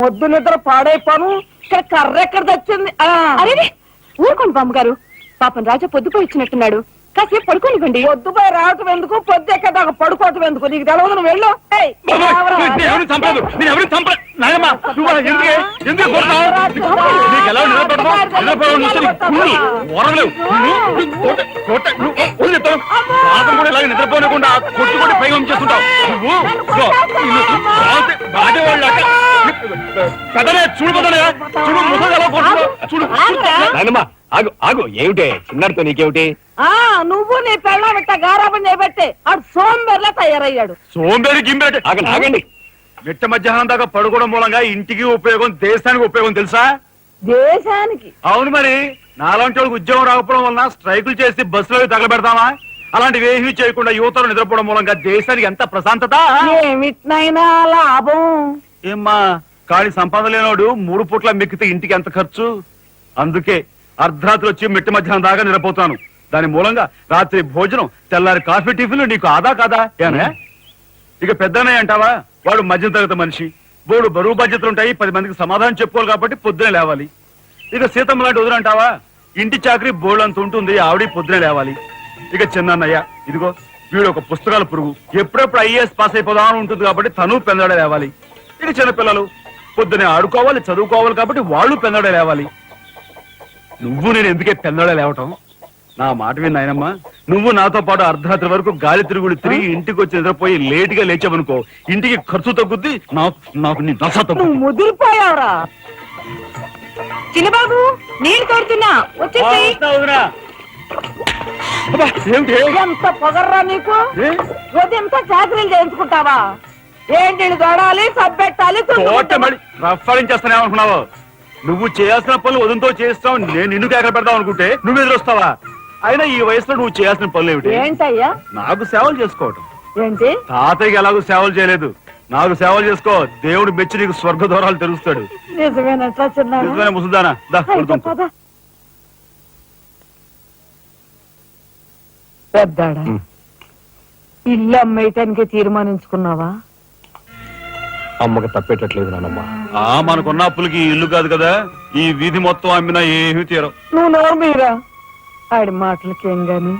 పొద్దు నిద్ర పాడైపోను. ఇక్కడ కర్ర ఎక్కడ తెచ్చింది? అరే ఊరుకోండి బామ్మగారు, పాపం రాజా పొద్దుపోయి ఇచ్చినట్టున్నాడు, కాసేపు పడుకోనివ్వండి. పొద్దుపోయి రావటం ఎందుకు, పొద్దు ఎక్కదాకా పడుకోవటం ఎందుకు? నీకు తెలవదు, నువ్వు వెళ్ళు. నిద్రపోనకుండా కొట్టుకుంటే పైగా చేస్తుంటావు ఆగు ఆగు, ఏమిటే చిన్నడితో నీకేమిటి? నువ్వు నీ పెళ్ళం ఇట్ట గారాబం చేయబట్టే ఆడు సోంబేర్లా తయారయ్యాడు. సోంబేరి గింబేరి ఆగండి. మిట్ట మధ్యాహ్నం దాకా పడుకోవడం మూలంగా ఇంటికి ఉపయోగం, దేశానికి ఉపయోగం తెలుసా? దేశానికి? అవును మరి. నాలాంటి వాళ్ళకి ఉద్యోగం రాకపోవడం వలన స్ట్రైకులు చేసి బస్సులో తగలబెడతామా? అలాంటివి ఏమీ చేయకుండా యువతలు నిద్రపోవడం మూలంగా దేశానికి ఎంత ప్రశాంతత. ఏమిటినైనా లాభం ఏమ్మా, కాడి సంపాదన లేనోడు 3 పూట్ల మెక్కితే ఇంటికి ఎంత ఖర్చు? అందుకే అర్ధరాత్రి వచ్చి మిట్ట మధ్యాహ్నం దాకా నిద్రపోతాను. దాని మూలంగా రాత్రి భోజనం, తెల్లారి కాఫీ, టిఫిన్లు నీకు ఆదా కాదా? ఏనా ఇక పెద్దనయ్య అంటావా? వాడు మధ్య తరగతి మనిషి, బోడు బరువు బాధ్యతలుంటాయి, 10 మందికి సమాధానం చెప్పుకోవాలి కాబట్టి పొద్దునే లేవాలి. ఇక సీతమ్మ లాంటి వదులంటావా? ఇంటి చాకరీ బోర్డు అంత ఉంటుంది, ఆవిడ పొద్దునే లేవాలి. ఇక చిన్నయ్య ఇదిగో వీడు ఒక పుస్తకాల పురుగు, ఎప్పుడెప్పుడు ఐఏఎస్ పాస్ అయిపోదామని ఉంటుంది కాబట్టి తను పెందడే లేవాలి. ఇక చిన్నపిల్లలు పొద్దునే ఆడుకోవాలి, చదువుకోవాలి కాబట్టి వాళ్ళు పెందడే లేవాలి. నువ్వు నేను ఎందుకే పెందడే లేవటం? నా మాట విన్నాయనమ్మా, నువ్వు నాతో పాటు అర్ధరాత్రి వరకు గాలి తిరుగుడు తిరిగి ఇంటికి వచ్చి నిద్రపోయి లేటుగా లేచావనుకో, ఇంటికి ఖర్చు తగ్గుద్ది, నాకు నీ నస తగ్గుద్ది. ముదిరిపోయావురా. చిన్నబాబు నీళ్ళు తోడుతున్నా వచ్చేసి. ఎంత పొగర్రా నీకు? ఉదయంతో చాకరీలు చేయించుకుంటావా? ఏంటి దొడాలి, సబ్బెట్టాలి, రఫాడించేస్తానేమనుకున్నావు? నువ్వు చేయాల్సిన పనులు ఉదయంతో చేస్తావు, నేను నిన్ను కేకలు పెడతావు అనుకుంటే నువ్వు ఎదురొస్తావా? అయినా ఈ వయసులో నువ్వు చేయాల్సిన పనులు ఏమిటి? ఏంటయ్యా? నాకు సేవలు చేసుకోవటం. ఏంటి? తాతయ్యకి ఎలాగో సేవలు చేయలేదు, నాకు సేవలు చేసుకో. దేవుడు మెచ్చి నీకు స్వర్గ దూరాలు తెలుస్తాడు. నిజమేనట్లా చిన్న ముసుదానా? పెద్దాడా, ఇల్లు అమ్మేయటానికి తీర్మానించుకున్నావా? అమ్మకి తప్పేటట్లేదు నానమ్మా. మనకున్న అప్పులకి ఇల్లు కాదు కదా, ఈ వీధి మొత్తం అమ్మినా ఏమీ తీరం. నువ్వు నోరు మీరా? ఆడి మాటలకేం గాని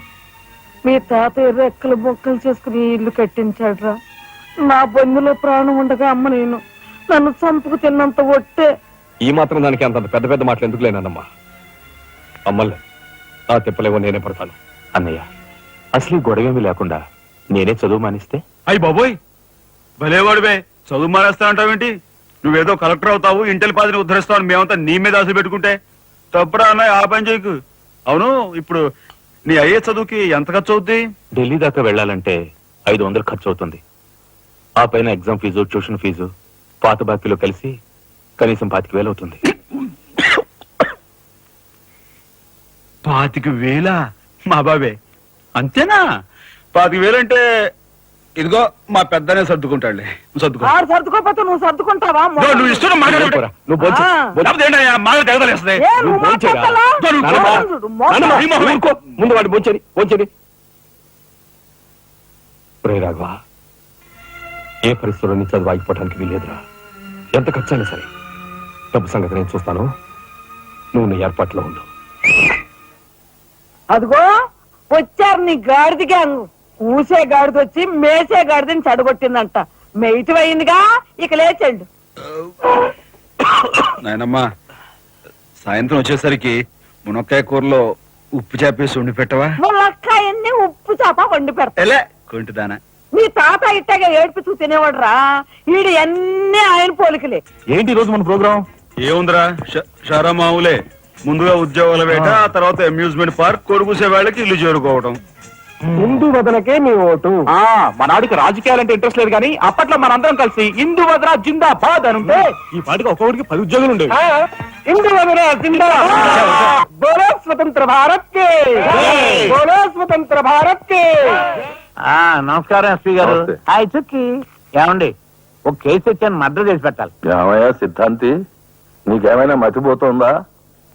మీ తాతయ్య రెక్కలు బొక్కలు చేసుకుని ఇల్లు కట్టించాడ్రా. నా బొందులో ప్రాణం ఉండగా అమ్మ నేను నన్ను చంపుకు తిన్నంత ఒట్టే. ఈ మాత్రం దానికి అంత పెద్ద పెద్ద మాటలు ఎందుకు లేనమ్మా? అమ్మలే ఆ తిప్పలేవో నేనే పడతాను. అన్నయ్య, అసలు గొడవేమీ లేకుండా నేనే చదువు మానిస్తే? అయ్యి బాబోయ్, భలేవాడివే. చదువు మానేస్తానంటావేంటి? నువ్వేదో కలెక్టర్ అవుతావు, ఇంటెల్ పాదిని ఉద్ధరిస్తావు, మేమంతా నీ మీద ఆశ పెట్టుకుంటే తప్పురా అన్నయ్య. ఆ పని చేయకు. అవును, ఇప్పుడు నీ అయ్యే చదువుకి ఎంత ఖర్చు అవుద్ది? ఢిల్లీ దాకా వెళ్ళాలంటే 500 ఖర్చు అవుతుంది. ఆ పైన ఎగ్జామ్ ఫీజు, ట్యూషన్ ఫీజు, పాత బాకీలో కలిసి కనీసం 25,000 అవుతుంది. 25,000? మా బాబే అంతేనా? 25,000 అంటే ఇదిగో మా పెద్దనే సర్దుకుంటాడులే. సర్దుకోపోతే నువ్వు సర్దుకుంటావా? నువ్వు ఇష్టం ముందు వాడు బొంచని బొంచని. రాఘవ, ఏ పరిస్థితుల్లో నీ చదువు ఆగిపోవడానికి వీలేదురా. ఎంత ఖర్చైనా సరే డబ్బు సంగతి నేను చూస్తాను, నువ్వు నీ ఏర్పాట్లో ఉండు. అదిగో వచ్చారు నీ గాడిద గ్యాంగ్. ఊసే గాడిద వచ్చి మేసే గాడిదని చెడగొట్టిందంట. మెయిట్ అయిందిగా, ఇక లేచండు. నాయనమ్మా, సాయంత్రం వచ్చేసరికి మునక్కాయ కూరలో ఉప్పు చేపేసి వండి పెట్టవా? మునక్కాయన్ని ఉప్పు చేప వండి పెడతా. కొంటిదానా? నీ తాత ఇట్టగా ఏడ్పిస్తూ తినేవాడు రా. వీడు అన్ని ఆయన పోలికలే. ఏంటి రోజు మన ప్రోగ్రాం? ఏముందిరా, షరా మామూలే. ముందుగా ఉద్యోగాల వేట, ఆ తర్వాత అమ్యూజ్మెంట్ పార్క్, కొడుకుసే వాళ్ళకి ఇల్లు చేరుకోవడం. హిందూ వదనకే నీ ఓటు. మనాడికి రాజకీయాలంటే ఇంట్రెస్ట్ లేదు కానీ అప్పట్లో మనందరం కలిసి హిందూ వదన జిందాబాద్ అని ఉంటే ఈ పాటికి ఒక్కొక్కడికి 10 ఉద్యోగులు ఉండేవి. హిందూ వదన జిందాబాద్. బోలో స్వతంత్ర భారత్ కే, బోలో స్వతంత్ర భారత్ కే. నమస్కారం ఎస్పీ గారు. హాయ్ చుక్కి. ఏమండి, ఒక కేసు తెచ్చాను, మర్డర్ చేసి పెట్టాలి. ఏమయ్యా సిద్ధాంతి, నీకేమైనా మతిపోతుందా?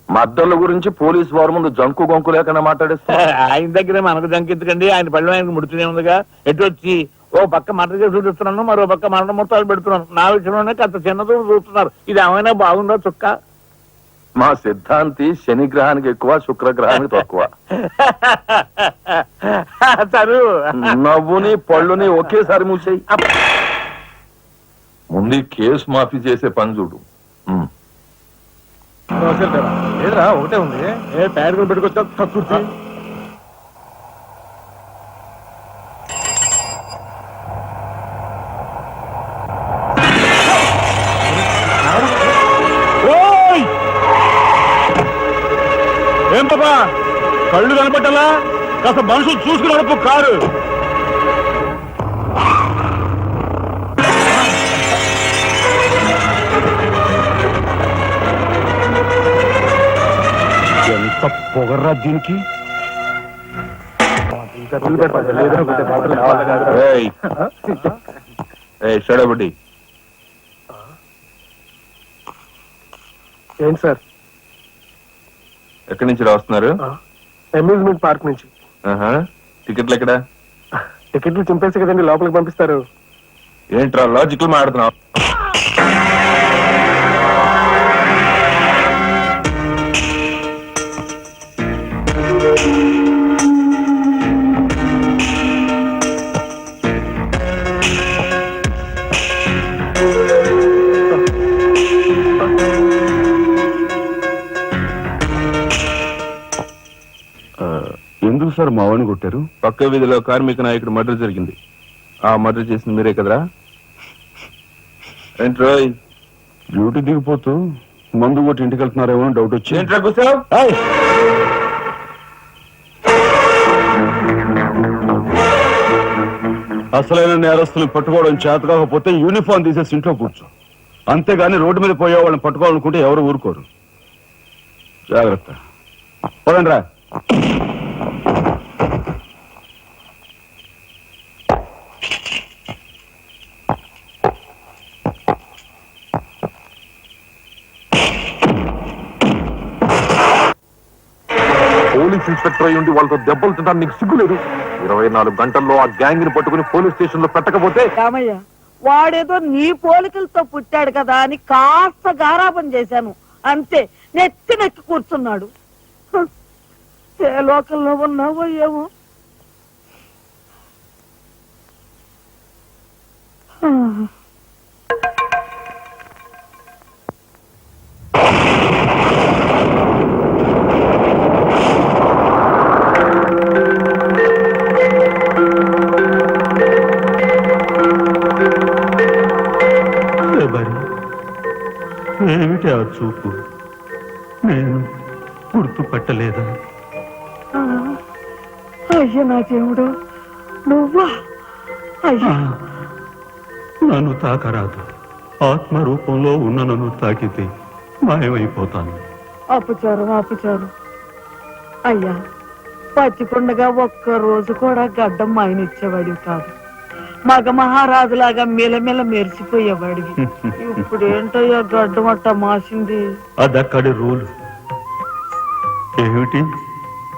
మద్దళ్ళ గురించి పోలీసు వారి ముందు జంకు గొంకు లేకుండా మాట్లాడేస్తా. ఆయన దగ్గర మనకు జంకెత్తుకండి, ఆయన పళ్ళు ఆయనకు ముడుతూనే ఉందిగా. ఎటు వచ్చి ఓ పక్క మర్డర్ కేసులు చూస్తున్నాను, మరో పక్క మరణ మొత్తాలు పెడుతున్నాను. నా విషయంలోనే అంత చిన్నదో చూస్తున్నారు. ఇది ఏమైనా బాగుందో చుక్క? మా సిద్ధాంతి శని గ్రహానికి ఎక్కువ, శుక్రగ్రహానికి తక్కువ. చదువు నవ్వుని పళ్ళుని ఒకేసారి మూసేయి. ముందు కేసు మాఫీ చేసే పని చూడు. ఏదిరా ఒకటే ఉంది. ఏ టైర్ కూడా పెట్టుకొచ్చా కక్కుర్తి. ఏం పాపా కళ్ళు కనపట్టాలా? కాస్త మనుషులు చూసుకుని నడుపు కారు. ఎంత పొగర్రా దీనికి. షడబడి ఏంటి సార్? ఎక్కడి నుంచి రాస్తున్నారు? అమ్యూజ్మెంట్ పార్క్ నుంచి. టికెట్లు ఎక్కడ? టికెట్లు చింపేసి కదండి లోపలికి పంపిస్తారు. ఏంట్రా లాజికల్ మాట్లాడుతున్నావు? ఎందుకు సార్ మా వాడిని కొట్టారు? పక్క వీధిలో కార్మిక నాయకుడు మర్డర్ జరిగింది. ఆ మర్డర్ చేసింది మీరే కదరా? ఏంట్రా డ్యూటీ దిగిపోతూ మందు కొట్టి ఇంటికి వెళ్తున్నారేమో డౌట్ వచ్చి. ఏంట్రా కూర్చోవ్? అసలైన నేరస్తులను పట్టుకోవడం చేత కాకపోతే యూనిఫామ్ తీసేసి ఇంట్లో కూర్చో. అంతేగాని రోడ్డు మీద పోయే వాళ్ళని పట్టుకోవాలనుకుంటే ఎవరు ఊరుకోరు. జాగ్రత్త. పదండి రా. పోలీస్ ఇన్స్పెక్టర్ అయ్యి ఉండి వాళ్ళతో దెబ్బలు తింటాను నీకు సిగ్గులేదు? 24 గంటల్లో ఆ గ్యాంగ్ ని పట్టుకుని పోలీస్ స్టేషన్ లో పెట్టకపోతే? రామయ్య, వాడేదో నీ పోలికలతో పుట్టాడు కదా అని కాస్త గారాబం చేశాను అంతే. నెత్తి నెక్కి కూర్చున్నాడు. ఏ లోకంలో ఉన్నావో ఏమో. ఏమిటి ఆ చూపు? నేను గుర్తుపట్టలేదా? అయ్యా నా దేవుడు, నువ్వా? అయ్యా నన్ను తాకరాదు. ఆత్మ రూపంలో ఉన్న నన్ను తాకితే మాయమైపోతాను. అపచారం అపచారం. అయ్యా, పచ్చికొండగా ఒక్క రోజు కూడా గడ్డం మాయనిచ్చేవాడివి కాదు. మగ మహారాజులాగా మెలమెల మెరిసిపోయేవాడివి. ఇప్పుడు ఏంటయ్యా గడ్డం అట్ట మాసింది? అదక్కడి రూలు. ఏమిటి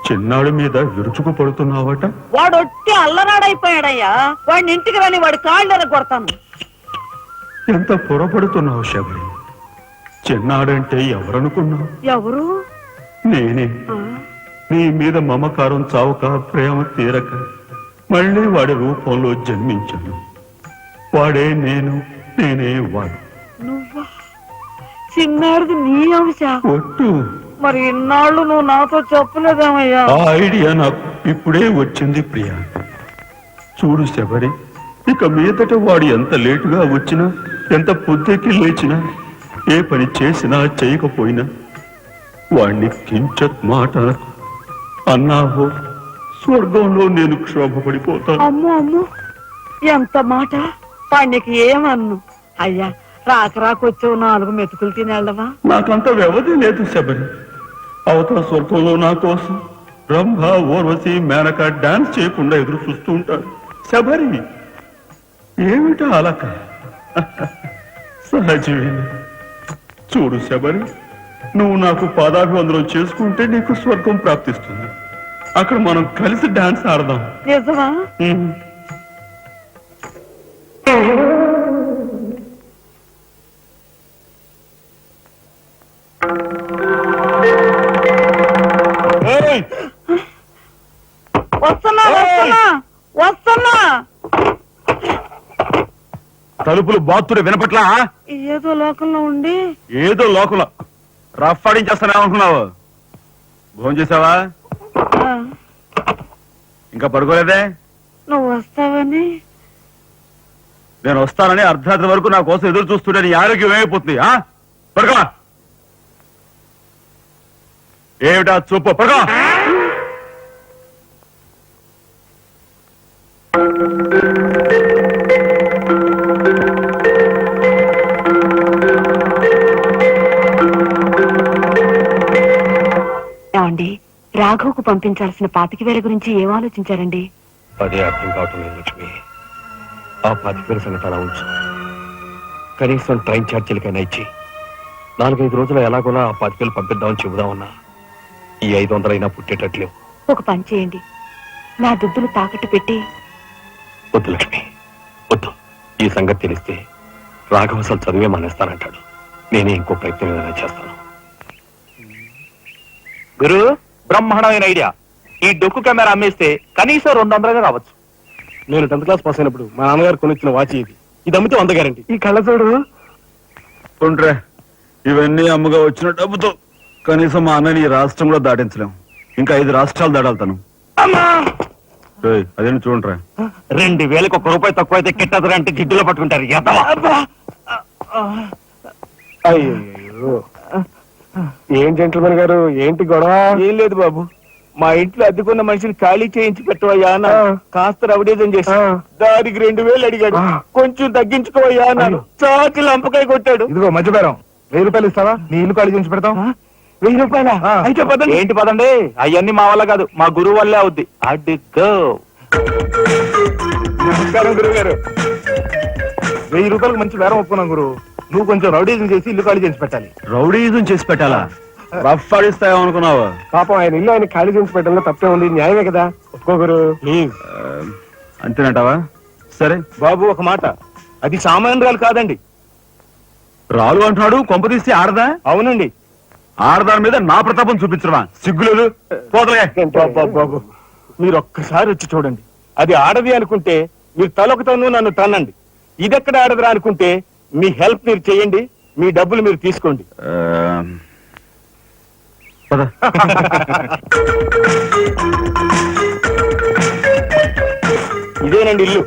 చిన్నాడు మీద విరుచుకు పడుతున్నావట? వాడు ఒట్టి అల్లరాడైపోయాడయ్యా. వాడిని ఇంటికి రాని వాడి కాళ్ళని కొడతాను. ఎంత పొరపడుతున్నావు శబరి? చిన్నాడంటే ఎవరనుకున్నావు? ఎవరు? నేనే. నీ మీద మమకారం చావక, ప్రేమ తీరక మళ్ళీ వాడి రూపంలో జన్మించాను. వాడే నేను, నేనే వాడు. నువ్వా? చిన్నాడిది నీ అంశ? ఒట్టు. మరి ఇన్నాళ్ళు నువ్వు నాతో చెప్పలేదేమయ్యా? ఆ ఐడియా నాకు ఇప్పుడే వచ్చింది ప్రియా. చూడు శబరి, ఇక మీదట వాడు ఎంత లేటుగా వచ్చినా, ఎంత పొద్దుకి లేచినా, ఏ పని చేసినా చేయకపోయినా వాణ్ణి కించత్ మాట అన్నావో స్వర్గంలో నేను క్షోభపడిపోతాను. అమ్మో అమ్మో, ఎంత మాట! వాడికి ఏమన్ను? అయ్యా, రాకొచ్చావు 4 మెతుకులు తినేళ్ళవా? నాకంత వ్యవధి లేదు శబరి. అవతల స్వర్గంలో నా కోసం రంభ, ఊర్వశి, మేనక డాన్స్ చేయకుండా ఎదురు చూస్తూ ఉంటారు. శబరి, ఏమిటా అలక? సహజమే. చూడు శబరి, నువ్వు నాకు పాదాభివందనం చేసుకుంటే నీకు స్వర్గం ప్రాప్తిస్తుంది. అక్కడ మనం కలిసి డాన్స్ ఆడదాం. నిజమా? వస్తున్నా వస్తున్నా వస్తున్నా. తలుపులు బాత్తుడు వినపట్లా? ఏదో లోకంలో ఉండి ఏదో లోకంలో రఫ్ ఆడించేస్తానేమనుకున్నావు? భోజనం చేసావా? ఆ, ఇంకా పడుకోలేదే? నువ్వు వస్తావని. నేను వస్తానని అర్ధరాత్రి వరకు నా కోసం ఎదురు చూస్తుంటే నీ ఆరోగ్యం ఏమైపోతుంది? పడుకో. ఏమిటా చూపు? పడుకో. ఏమండి, రాఘవ్కు పంపించాల్సిన 25,000 గురించి ఏం ఆలోచించారండి? అదే అర్థం కావటం లేదు లక్ష్మి. ఆ 25,000 సంగతి అలా ఉంచు. కనీసం ట్రైన్ ఛార్జీలకైనా ఇచ్చి 4-5 రోజులు ఎలాగోలా ఆ 25,000 పంపిద్దామని చెబుదామన్నా ఈ 500 అయినా పుట్టేటట్లేవు. ఒక పని చేయండి, నా దుద్దులు తాకట్టు పెట్టి. వద్దు లక్ష్మి, వద్దు. ఈ సంగతి తెలిస్తే రాఘవ అసలు చదివే మానేస్తానంటాడు. నేనే ఇంకో ప్రయత్నం ఏదైనా చేస్తాను. గురు, బ్రహ్మాండమైన ఐడియా. ఈ డొక్కు కెమెరా అమ్మేస్తే కనీసం 200 రావచ్చు. నేను 10th క్లాస్ పాస్ అయినప్పుడు మా నాన్నగారు కొనిచ్చిన వాచ్ ఇది. ఇది అమ్మితే 100 గ్యారంటీ. ఈ కళ్ళజోడు ఉండ్రే, ఇవన్నీ అమ్మగా వచ్చిన డబ్బుతో కనీసం మా అన్నని ఈ రాష్ట్రం కూడా దాటించలేం. ఇంకా 5 రాష్ట్రాలు దాడాలతాను. అదేంటి చూడండిరా. 2,000కి 1 రూపాయి తక్కువ అయితే కిట్టదురా అంటే జిడ్డులో పట్టుకుంటారు. అయ్యో, ఏం జెంట్లమెన్ గారు, ఏంటి గొడవ? ఏం లేదు బాబు, మా ఇంట్లో అద్దెకున్న మనిషిని ఖాళీ చేయించి పెట్టవయ్యా అన్నాను. కాస్త రవిడేజం చేసి దానికి 2,000 అడిగాడు. కొంచెం తగ్గించుకోవయ్యా అన్నాను. చాకి లంపకాయ కొట్టాడు. ఇదిగో మధ్యపేరం, 1000 రూపాయలు ఇస్తావా? నీ ఇల్లు ఖాళీ చేయించి పెడతాం. 1000 రూపాయల అయితే పదండి. ఏంటి పదండి, అవన్నీ మా వల్ల కాదు, మా గురువు వల్లే అవుద్ది. అడ్డుగో. నమస్కారం గురువు గారు. 1000 రూపాయలకు మంచి బేరం ఒప్పుకున్నాం గురువు. నువ్వు కొంచెం రౌడీజం చేసి ఇల్లు ఖాళీ చేసి పెట్టాలి. రౌడీజం చేసి పెట్టాలా? రఫ్ ఆడిస్తాయేమనుకున్నావా? పాపం ఆయన ఇల్లు ఆయన ఖాళీ చేయించి పెట్టడంలో తప్పే ఉంది. న్యాయమే కదా. ఒప్పుకోగరు ప్లీజ్. అంతేనంటావా? సరే బాబు, ఒక మాట, అది సామాన్యురాలు కాదండి. రాలు అంటున్నాడు. కొంప తీస్తే ఆడదా? అవునండి. ఆడదాని మీద నా ప్రతాపం చూపించడమా? సిగ్గులేదు. పోతలే. బాబు, మీరు ఒక్కసారి వచ్చి చూడండి. అది ఆడది అనుకుంటే మీరు తలొకతోనూ నన్ను తన్నండి. ఇదెక్కడ ఆడదురా అనుకుంటే మీ హెల్ప్ మీరు చేయండి, మీ డబ్బులు మీరు తీసుకోండి. పద. ఇదేనండి ఇల్లు.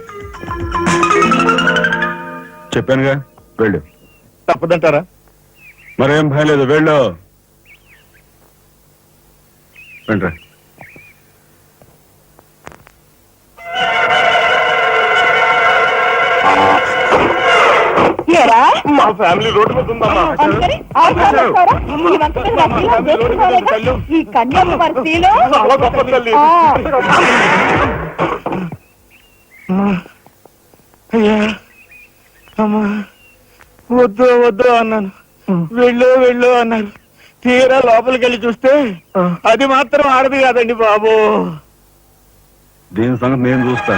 చెప్పానుగా, వెళ్ళు. తప్పదంటారా? మరేం భయం లేదు, వెళ్ళు. వెంట్రా. ఏరా, మా ఫ్యామిలీ రోడ్డు మీద ఉందమ్మా. అందుకని ఆ ఊళ్ళో వస్తారా? ఈ వంక మీద నా శీలం చేసుకున్నావేగా? ఈ కన్యాకుమారి శీలం. చాలా గొప్ప తల్లి. ఆ. అయ్యా, అమ్మా, వద్దు వద్దు అన్నాను. వెళ్ళు అన్నారు. తీరా లోపలికి వెళ్ళి చూస్తే అది మాత్రం ఆడది కాదండి బాబు. దీని సంగతి నేను చూస్తా.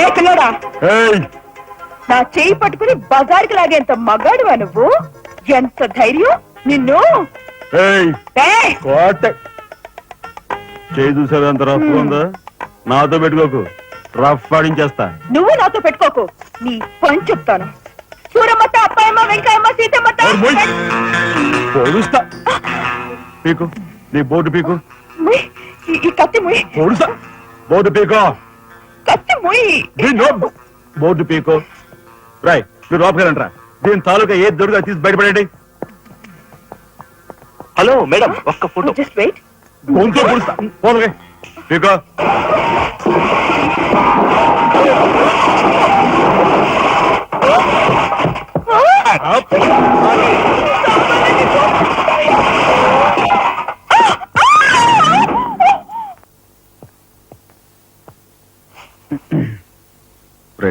ఏ పిల్లోడా, ఏయ్, నా చేయి పట్టుకుని బజార్కి లాగేంత మగాడువా నువ్వు? ఎంత ధైర్యం నిన్ను! ఏయ్, ఏయ్! కోట చేయి చూసారు అంత రఫ్ ఉందా? నాతో పెట్టుకోకు, రఫ్ ఆడించేస్తా. నువ్వు నాతో పెట్టుకోకు, నీ పని చెప్తాను. సూరమ్మత, అప్పాయమ్మ, వెంకాయమ్మ, సీతమ్మత. పొడుస్తా. పీకు, నీ బోర్డు పీకు. ముయ్, ఈ కత్తి ముయ్, పొడుస్తా. బోర్డు పీకో. కత్తి ముయ్. బోర్డు పీకో. రాయ్, మీరు లోపకెళ్ళంట్రా. దీని తాలూకా ఏది దొరుకుతా తీసి బయటపడండి. హలో మేడం, ఒక్క ఫోటో. Just wait. గొంతు పొడుస్తా. పోలకే పీకో.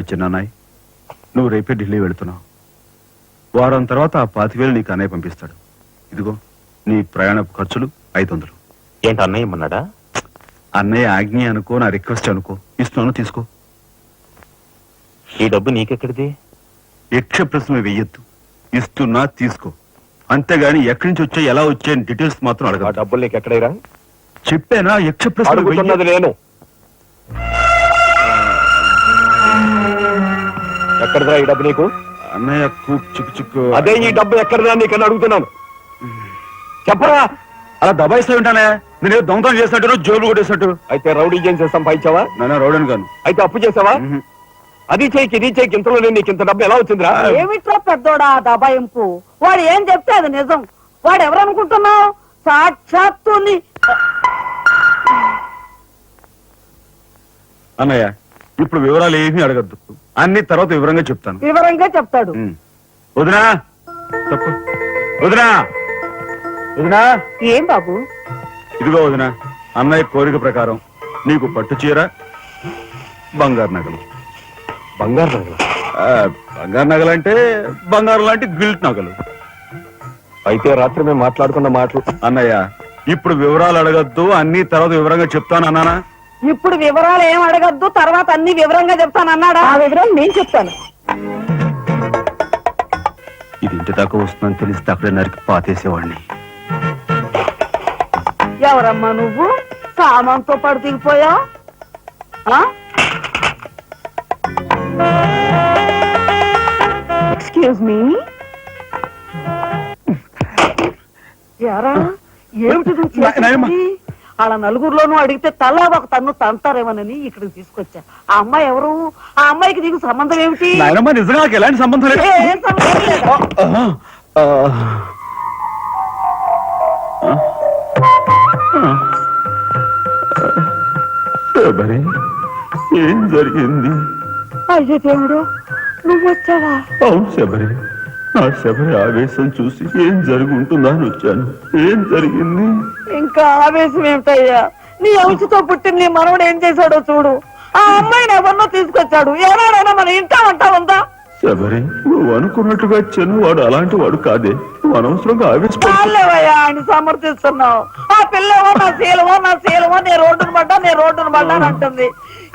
చిన్నానాయ్, నువ్వు రేపే ఢిల్లీ వెళుతున్నావు. వారం తర్వాత ఆ 25,000 నీకు అన్నయ్య పంపిస్తాడు. ఇదిగో నీ ప్రయాణ ఖర్చులు 500. ఏంటి అన్నయ్య ఏమన్నాడా? అన్నయ్య ఆజ్ఞ అనుకో, నా రిక్వెస్ట్ అనుకో. ఇస్తున్నాను, తీసుకో. ఈ డబ్బు నీకెక్కడిది? యక్ష ప్రశ్న వెయ్యొద్దు. ఇస్తున్నా తీసుకో, అంతేగాని ఎక్కడి నుంచి వచ్చాయి ఎలా వచ్చాయని డీటెయిల్స్ మాత్రం ఆ అడగ. డబ్బులు నీకు ఎక్కడైరా? చెప్పానా యక్ష ప్రశ్న అడుగుతున్నది నేను. ఎక్కడదా ఈ డబ్బు నీకు? అన్నయ్య చిక్కు చిక్కు. అదే ఈ డబ్బు ఎక్కడదా నీకని అడుగుతున్నాను. చెప్పరా? అలా దబాయిస్తా ఉంటానే. నేను దొంగతనం చేసినట్టు జోలు కొట్టేసినట్టు. అయితే రౌడీ చేసి సంపాదించావా? నాన్న రౌడన్ గాను. అయితే అప్పు చేసావా? అది చేయకి ఇది చేయకి ఇంతలో నీకు ఇంత డబ్బు ఎలా వచ్చిందిరా? ఏమిట్రా పెద్దోడా దబాయింపు? వాడు ఏం చెప్తే అది నిజం. వాడు ఎవరనుకుంటున్నావు? సాక్షాత్తు అన్నయ్య ఇప్పుడు వివరాలు ఏమీ అడగద్దు, అన్ని తర్వాత వివరంగా చెప్తాను. వివరంగా చెప్తాడు. వదినా తప్పు. వదినా వదినా ఏం బాబు? ఇదిగో వదినా, అన్నయ్య కోరిక ప్రకారం నీకు పట్టు చీర, బంగారు నగలు. బంగారు నగలు? బంగారు నగలు అంటే బంగారం లాంటి గిల్ట్ నగలు. అయితే రాత్రి మేము మాట్లాడుకున్న మాటలు. అన్నయ్య ఇప్పుడు వివరాలు అడగద్దు, అన్ని తర్వాత వివరంగా చెప్తాను అన్నానా? ఇప్పుడు వివరాలు ఏం అడగద్దు, తర్వాత అన్ని వివరంగా చెప్తానన్నాడా? ఆ వివరాలు నేను చెప్తాను. ఇది ఇంటి దాకా వస్తుందని తెలిస్తే అక్కడే నరికి పాతేసేవాడిని. ఎవరమ్మా నువ్వు? సామాన్తో పాటు దిగిపోయా? Excuse me. యారా ఏమిటి నువ్వు చేసేది? నాయనమ్మ. వాళ్ళ నలుగురిలోనూ అడిగితే తలా ఒక తన్ను తంతారేమోనని ఇక్కడికి తీసుకొచ్చా. ఆ అమ్మాయి ఎవరు? ఆ అమ్మాయికి నీకు సంబంధం ఏమిటి? నాయనమ్మ నిజంగా నాకు ఎలాంటి సంబంధం లేదు. ఏం సంబంధం లేదు. శబరి, ఏం జరిగింది? అయ్యో దేవుడు, నువ్వు వచ్చావా? అవును శబరి, నా శబరి ఆవేశం చూసి ఏం జరిగి ఉంటుందా అని వచ్చాను. ఏం జరిగింది? ఇంకా ఆవేశం ఏమిటయ్యా? నీ అంశతో పుట్టిన నీ మనవడు ఏం చేశాడో చూడు. ఆ అమ్మాయిని ఎవరినో తీసుకొచ్చాడు. ఏనాడైనా మన ఇంటా అంటా ఉందా? శబరి, నువ్వు అనుకున్నట్టుగా చెను వాడు అలాంటి వాడు కాదే. నువ్వు అనవసరంగా చాలేవయ్యా అని సమర్థిస్తున్నావు. ఆ పిల్లవో నా శీలమో నేను రోడ్డును పడ్డా అని అంటుంది.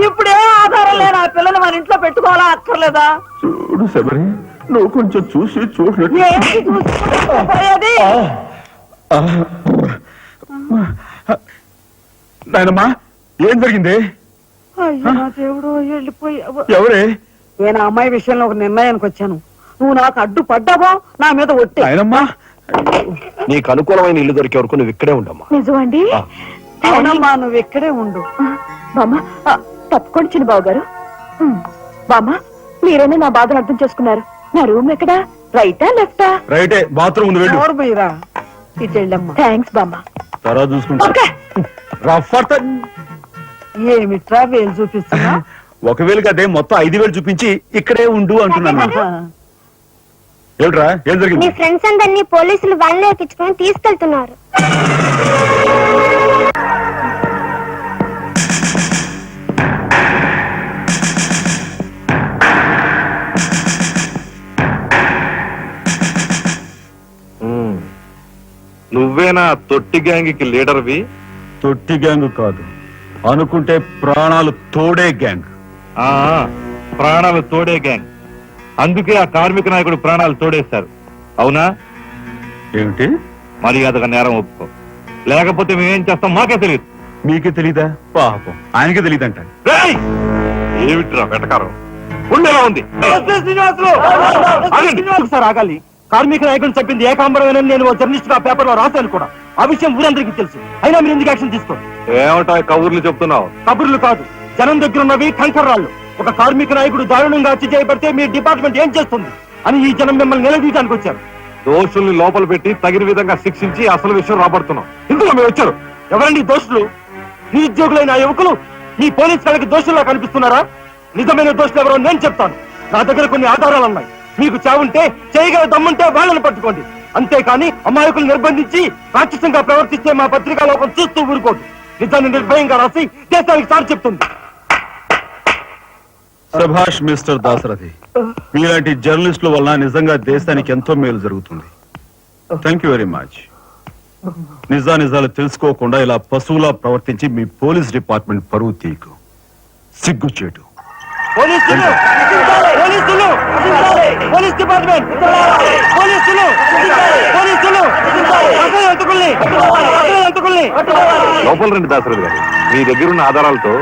ఇప్పుడు ఏ ఆధారం లేని ఆ పిల్లని మన ఇంట్లో పెట్టుకోవాలా అక్కర్లేదా? చూడు శబరి, నువ్వు కొంచెం చూసి చూడలేదు. ఏంటి చూసుకుంటే నాయనమ్మా, ఏం జరిగింది? అయ్యో నా దేవుడు, వెళ్ళిపోయావు. ఎవరే? నేను ఆ అమ్మాయి విషయంలో ఒక నిర్ణయానికి వచ్చాను. నువ్వు నాకు అడ్డు పడ్డావో నా మీద ఒట్టే. నాయనమ్మా, నీకు అనుకూలమైన ఇల్లు దొరికే వరకు నువ్వు ఇక్కడే ఉండమ్మా. నిజమండి? అవునమ్మా, నువ్వు ఇక్కడే ఉండు. బామ్మ, తప్పుకోండి చిన్న బాబు గారు. బామ్మ, మీరైనా నా బాధను అర్థం చేసుకున్నారు. నా రూమ్ ఎక్కడా? రైటా లెఫ్టా? రైటే, బాత్రూమ్ ఉంది, వెళ్ళు. ఎవరు మీరా? ఇటు వెళ్ళమ్మా. థ్యాంక్స్ బామ్మ. తర్వాత చూసుకుంటా. ఏమిట్రా వేలు చూపిస్తున్నా? ఒకవేళ అదే మొత్తం 5,000 చూపించి ఇక్కడే ఉండు అంటున్నాను. ఏమిట్రా, ఏం మీ జరిగింది? ఫ్రెండ్స్ అందరినీ పోలీసులు వ్యాన్లో ఎక్కించుకొని తీసుకెళ్తున్నారు. నువ్వేనా తొట్టి గ్యాంగ్కి లీడర్వి? తొట్టి గ్యాంగ్ కాదు, అనుకుంటే ప్రాణాలు తోడే గ్యాంగ్. ప్రాణాలు తోడే గ్యాంగ్. అందుకే ఆ కార్మిక నాయకుడు ప్రాణాలు తోడేశారు. అవునా? ఏమిటి? మర్యాదగా నేరం ఒప్పుకో, లేకపోతే మేమేం చేస్తాం మాకే తెలియదు. మీకే తెలీదా? పాపం ఆయనకే తెలియదంట. ఏమిట్రా వెటకారం? ఉండేలా ఉంది. సార్ ఆగాలి. కార్మిక నాయకుడు చెప్పింది ఏకాంబరమేనని నేను జర్నలిస్ట్ గా పేపర్ లో రాశాను కూడా. ఆ విషయం ఊరందరికీ తెలుసు. అయినా మీరు ఎందుకు యాక్షన్ తీసుకోండి? ఏమిటా కబుర్లు చెప్తున్నావు? కబుర్లు కాదు, జనం దగ్గర ఉన్నవి కంకర్రాళ్ళు. ఒక కార్మిక నాయకుడు దారుణంగా హత్య చేయబడితే మీ డిపార్ట్మెంట్ ఏం చేస్తుంది అని ఈ జనం మిమ్మల్ని నిలదీయడానికి వచ్చారు. దోషుల్ని లోపల పెట్టి తగిన విధంగా శిక్షించి అసలు విషయం రాబడుతున్నాం. ఇందులో మీరు వచ్చారు. ఎవరండి దోషులు? నిరుద్యోగులైన ఆ యువకులు మీ పోలీస్ వాళ్ళకి దోషుల్లా కనిపిస్తున్నారా? నిజమైన దోషులు ఎవరో నేను చెప్తాను. నా దగ్గర కొన్ని ఆధారాలు ఉన్నాయి. మీకు చావుంటే చేయగల దమ్ముంటే వాళ్ళని పట్టుకోండి. అంతేకాని అమాయకులు నిర్బంధించి రాక్షసంగా ప్రవర్తిస్తే మా పత్రికా లోపం చూస్తూ ఊరుకోదు. నిజాన్ని నిర్భయంగా రాసి దేశానికి సార్ చెప్తుంది. సభాష్ మిస్టర్ దాసరథి, మీలాంటి జర్నలిస్టుల వల్ల నిజంగా దేశానికి ఎంతో మేలు జరుగుతుంది. Thank you very much. నిజాలు తెలుసుకోకుండా ఇలా పశువులా ప్రవర్తించి మీ పోలీస్ డిపార్ట్మెంట్ పరువు తీకు సిగ్గుచేటు. పోలీసులు పోలీసులు పోలీస్ డిపార్ట్మెంట్ పోలీసులు పోలీసులు అంతకుల్ని లోపల రండి దాసరథి గారు, మీ దగ్గర ఉన్న ఆధారాలతో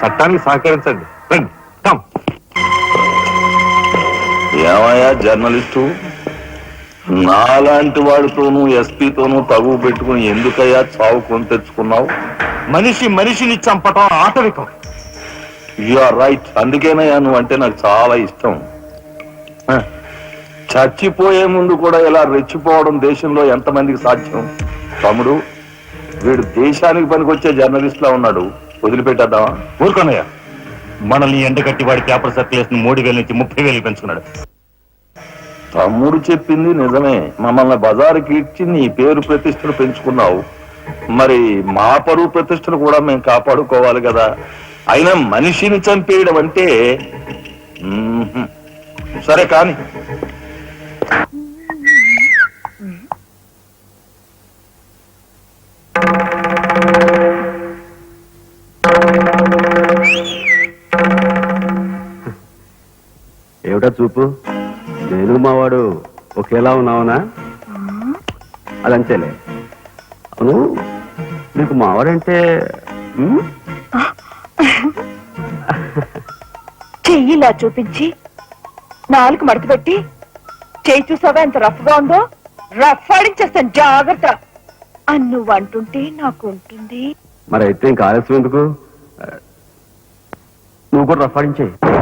చట్టానికి సహకరించండి. రండి, కమ్. ఏమయ్యా జర్నలిస్టు, నాలాంటి వాడితోనూ ఎస్పీతోనూ తగువ పెట్టుకుని ఎందుకయ్యా చావు కొని తెచ్చుకున్నావు? మనిషిని చంపటం ఆటవికం. You are right. అందుకేనయ్యా నువ్వంటే నాకు చాలా ఇష్టం. హ, చచ్చిపోయే ముందు కూడా ఇలా రెచ్చిపోవడం దేశంలో ఎంతమందికి సాధ్యం? తమ్ముడు, వీడు దేశానికి పనికొచ్చే జర్నలిస్ట్ లా ఉన్నాడు, వదిలిపెట్టేద్దామా? ఊరుకోనయ్యా, మనల్ని ఎండగట్టి వాడి పేపర్ సర్క్యులేషన్ 3,000 నుంచి 30,000 పెంచుకున్నాడు. తమ్ముడు చెప్పింది నిజమే. మమ్మల్ని బజారుకి ఇచ్చి నీ పేరు ప్రతిష్టను పెంచుకున్నావు. మరి మా పరువు ప్రతిష్టను కూడా మేము కాపాడుకోవాలి కదా. అయినా మనిషిని చంపేయడం అంటే సరే కాని. ఏమిటా చూపు? నేను మావాడు ఒకేలా ఉన్నావునా? అదంతేలే. అవును, నీకు మావాడంటే చెయ్యిలా చూపించి 4 మడత పెట్టి చెయ్యి చూసావా ఎంత రఫ్ గా ఉందో? రఫ్ ఆడించేస్తాను, జాగ్రత్త అని నువ్వు అంటుంటే నాకు ఉంటుంది. మరి అయితే ఇంకా ఆలస్యం ఎందుకు? నువ్వు కూడా రఫాడించే.